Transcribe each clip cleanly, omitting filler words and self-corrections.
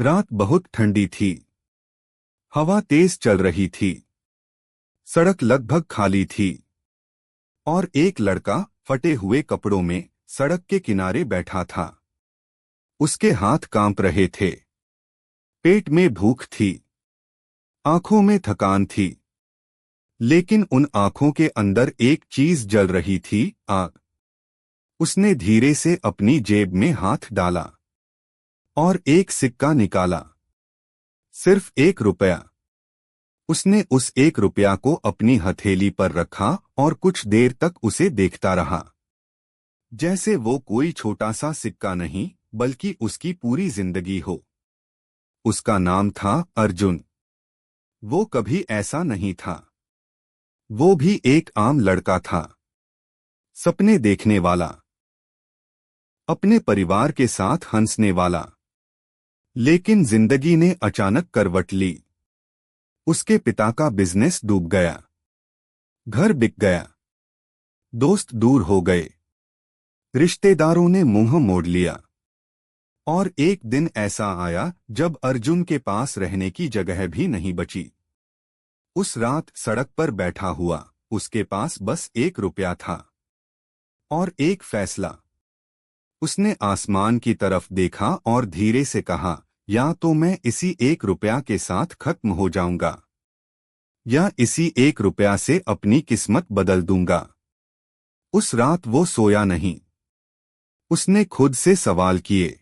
रात बहुत ठंडी थी। हवा तेज चल रही थी। सड़क लगभग खाली थी और एक लड़का फटे हुए कपड़ों में सड़क के किनारे बैठा था। उसके हाथ कांप रहे थे। पेट में भूख थी। आंखों में थकान थी। लेकिन उन आंखों के अंदर एक चीज जल रही थी, आग। उसने धीरे से अपनी जेब में हाथ डाला और एक सिक्का निकाला। सिर्फ 1 रुपया। उसने उस 1 रुपया को अपनी हथेली पर रखा और कुछ देर तक उसे देखता रहा, जैसे वो कोई छोटा सा सिक्का नहीं बल्कि उसकी पूरी जिंदगी हो। उसका नाम था अर्जुन। वो कभी ऐसा नहीं था। वो भी एक आम लड़का था, सपने देखने वाला, अपने परिवार के साथ हंसने वाला। लेकिन जिंदगी ने अचानक करवट ली। उसके पिता का बिजनेस डूब गया। घर बिक गया। दोस्त दूर हो गए। रिश्तेदारों ने मुंह मोड़ लिया। और एक दिन ऐसा आया जब अर्जुन के पास रहने की जगह भी नहीं बची। उस रात सड़क पर बैठा हुआ, उसके पास बस 1 रुपया था और एक फैसला। उसने आसमान की तरफ देखा और धीरे से कहा, या तो मैं इसी 1 रुपया के साथ खत्म हो जाऊंगा, या इसी 1 रुपया से अपनी किस्मत बदल दूंगा। उस रात वो सोया नहीं। उसने खुद से सवाल किए,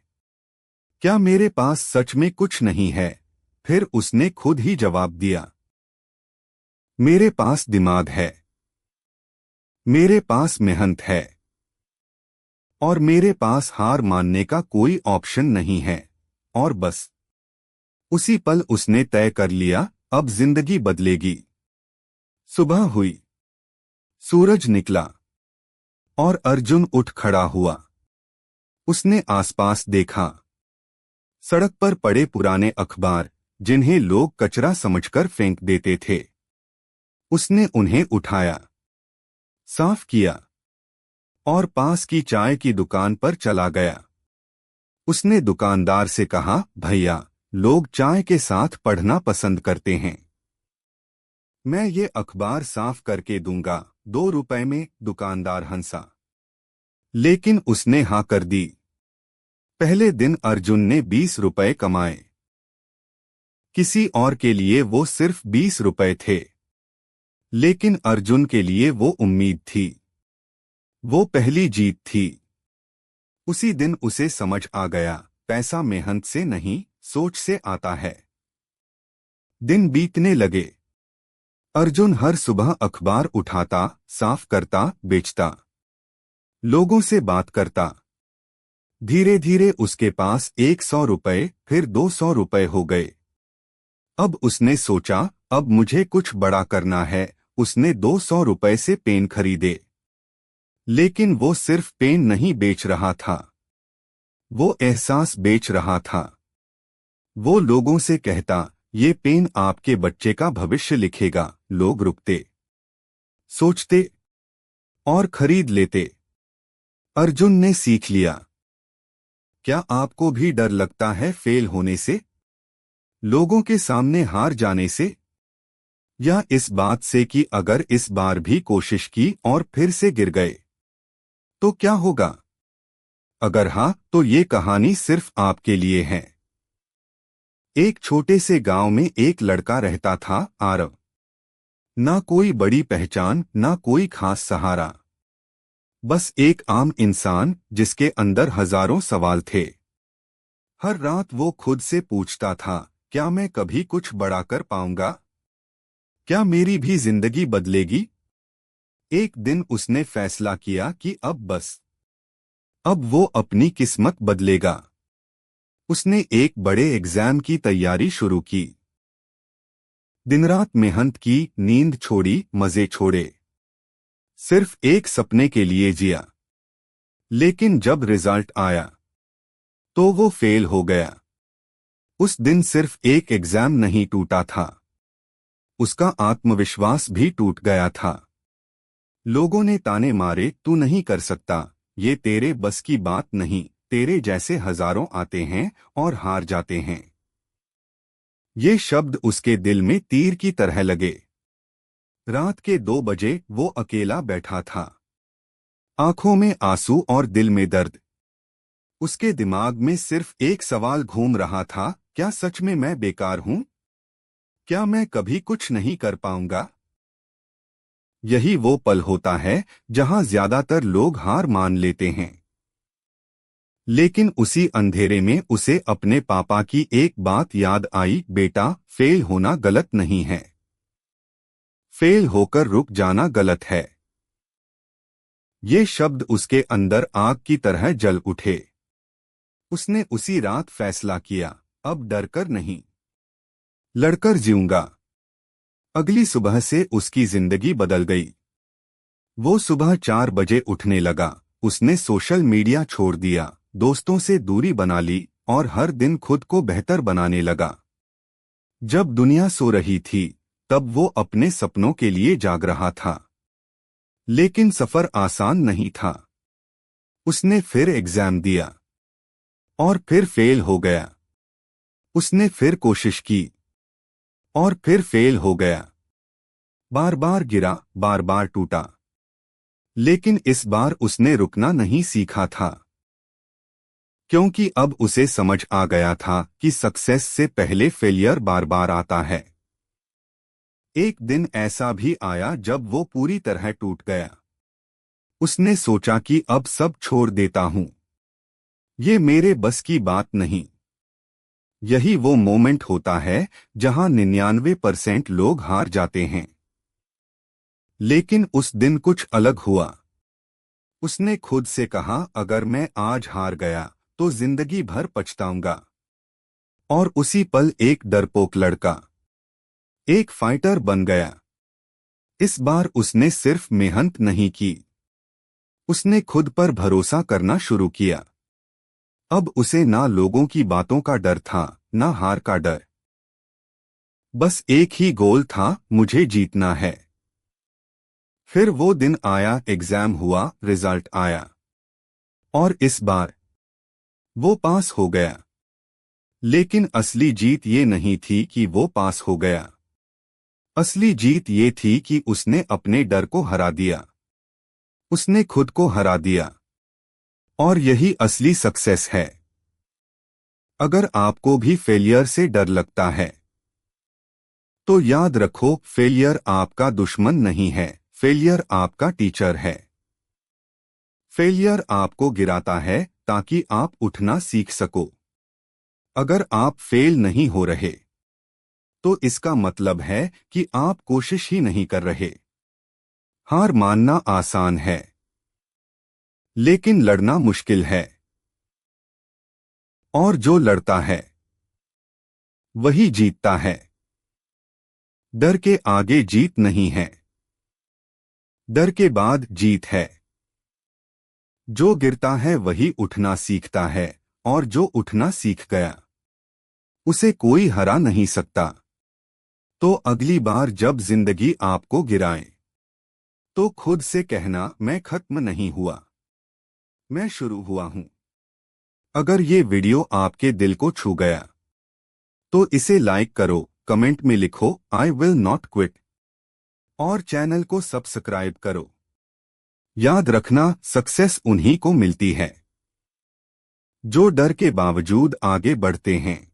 क्या मेरे पास सच में कुछ नहीं है? फिर उसने खुद ही जवाब दिया, मेरे पास दिमाग है, मेरे पास मेहनत है, और मेरे पास हार मानने का कोई ऑप्शन नहीं है। और बस उसी पल उसने तय कर लिया, अब जिंदगी बदलेगी। सुबह हुई। सूरज निकला और अर्जुन उठ खड़ा हुआ। उसने आसपास देखा। सड़क पर पड़े पुराने अखबार, जिन्हें लोग कचरा समझकर फेंक देते थे। उसने उन्हें उठाया, साफ किया और पास की चाय की दुकान पर चला गया। उसने दुकानदार से कहा, भैया, लोग चाय के साथ पढ़ना पसंद करते हैं। मैं ये अखबार साफ करके दूंगा, 2 रुपए में। दुकानदार हंसा, लेकिन उसने हाँ कर दी। पहले दिन अर्जुन ने 20 रुपए कमाए। किसी और के लिए वो सिर्फ 20 रुपए थे, लेकिन अर्जुन के लिए वो उम्मीद थी। वो पहली जीत थी। उसी दिन उसे समझ आ गया, पैसा मेहनत से नहीं, सोच से आता है। दिन बीतने लगे। अर्जुन हर सुबह अखबार उठाता, साफ करता, बेचता, लोगों से बात करता। धीरे धीरे उसके पास 100 रुपए, फिर 200 रुपए हो गए। अब उसने सोचा, अब मुझे कुछ बड़ा करना है। उसने 200 रुपए से पेन खरीदे। लेकिन वो सिर्फ पेन नहीं बेच रहा था, वो एहसास बेच रहा था। वो लोगों से कहता, ये पेन आपके बच्चे का भविष्य लिखेगा। लोग रुकते, सोचते और खरीद लेते। अर्जुन ने सीख लिया। क्या आपको भी डर लगता है फेल होने से, लोगों के सामने हार जाने से, या इस बात से कि अगर इस बार भी कोशिश की और फिर से गिर गए तो क्या होगा? अगर हाँ, तो ये कहानी सिर्फ आपके लिए है। एक छोटे से गांव में एक लड़का रहता था, आरव। ना कोई बड़ी पहचान, ना कोई खास सहारा, बस एक आम इंसान जिसके अंदर हजारों सवाल थे। हर रात वो खुद से पूछता था, क्या मैं कभी कुछ बड़ा कर पाऊंगा? क्या मेरी भी जिंदगी बदलेगी? एक दिन उसने फैसला किया कि अब वो अपनी किस्मत बदलेगा। उसने एक बड़े एग्जाम की तैयारी शुरू की। दिन रात मेहनत की, नींद छोड़ी, मजे छोड़े, सिर्फ एक सपने के लिए जिया। लेकिन जब रिजल्ट आया तो वो फेल हो गया। उस दिन सिर्फ एक एग्जाम नहीं टूटा था, उसका आत्मविश्वास भी टूट गया था। लोगों ने ताने मारे, तू नहीं कर सकता, ये तेरे बस की बात नहीं। तेरे जैसे हजारों आते हैं और हार जाते हैं। ये शब्द उसके दिल में तीर की तरह लगे। रात के 2 बजे वो अकेला बैठा था, आंखों में आंसू और दिल में दर्द। उसके दिमाग में सिर्फ एक सवाल घूम रहा था, क्या सच में मैं बेकार हूं? क्या मैं कभी कुछ नहीं कर पाऊंगा? यही वो पल होता है जहां ज्यादातर लोग हार मान लेते हैं। लेकिन उसी अंधेरे में उसे अपने पापा की एक बात याद आई, बेटा, फेल होना गलत नहीं है, फेल होकर रुक जाना गलत है। ये शब्द उसके अंदर आग की तरह जल उठे। उसने उसी रात फैसला किया, अब डरकर नहीं, लड़कर जीऊंगा। अगली सुबह से उसकी जिंदगी बदल गई। वो सुबह 4 बजे उठने लगा। उसने सोशल मीडिया छोड़ दिया, दोस्तों से दूरी बना ली और हर दिन खुद को बेहतर बनाने लगा। जब दुनिया सो रही थी, तब वो अपने सपनों के लिए जाग रहा था। लेकिन सफर आसान नहीं था। उसने फिर एग्जाम दिया और फिर फेल हो गया। उसने फिर कोशिश की और फिर फेल हो गया। बार बार गिरा, बार बार टूटा। लेकिन इस बार उसने रुकना नहीं सीखा था, क्योंकि अब उसे समझ आ गया था कि सक्सेस से पहले फेलियर बार बार आता है। एक दिन ऐसा भी आया जब वो पूरी तरह टूट गया। उसने सोचा कि अब सब छोड़ देता हूं, ये मेरे बस की बात नहीं। यही वो मोमेंट होता है जहां 99% लोग हार जाते हैं। लेकिन उस दिन कुछ अलग हुआ। उसने खुद से कहा, अगर मैं आज हार गया तो जिंदगी भर पछताऊंगा। और उसी पल एक डरपोक लड़का एक फाइटर बन गया। इस बार उसने सिर्फ मेहनत नहीं की, उसने खुद पर भरोसा करना शुरू किया। अब उसे ना लोगों की बातों का डर था, ना हार का डर। बस एक ही गोल था, मुझे जीतना है। फिर वो दिन आया, एग्जाम हुआ, रिजल्ट आया। और इस बार वो पास हो गया। लेकिन असली जीत ये नहीं थी कि वो पास हो गया। असली जीत ये थी कि उसने अपने डर को हरा दिया। उसने खुद को हरा दिया। और यही असली सक्सेस है। अगर आपको भी फेलियर से डर लगता है, तो याद रखो, फेलियर आपका दुश्मन नहीं है, फेलियर आपका टीचर है। फेलियर आपको गिराता है ताकि आप उठना सीख सको। अगर आप फेल नहीं हो रहे, तो इसका मतलब है कि आप कोशिश ही नहीं कर रहे। हार मानना आसान है, लेकिन लड़ना मुश्किल है। और जो लड़ता है वही जीतता है। डर के आगे जीत नहीं है, डर के बाद जीत है। जो गिरता है वही उठना सीखता है, और जो उठना सीख गया उसे कोई हरा नहीं सकता। तो अगली बार जब जिंदगी आपको गिराए, तो खुद से कहना, मैं खत्म नहीं हुआ, मैं शुरू हुआ हूं। अगर ये वीडियो आपके दिल को छू गया, तो इसे लाइक करो, कमेंट में लिखो, आई विल नॉट क्विट, और चैनल को सब्सक्राइब करो। याद रखना, सक्सेस उन्हीं को मिलती है जो डर के बावजूद आगे बढ़ते हैं।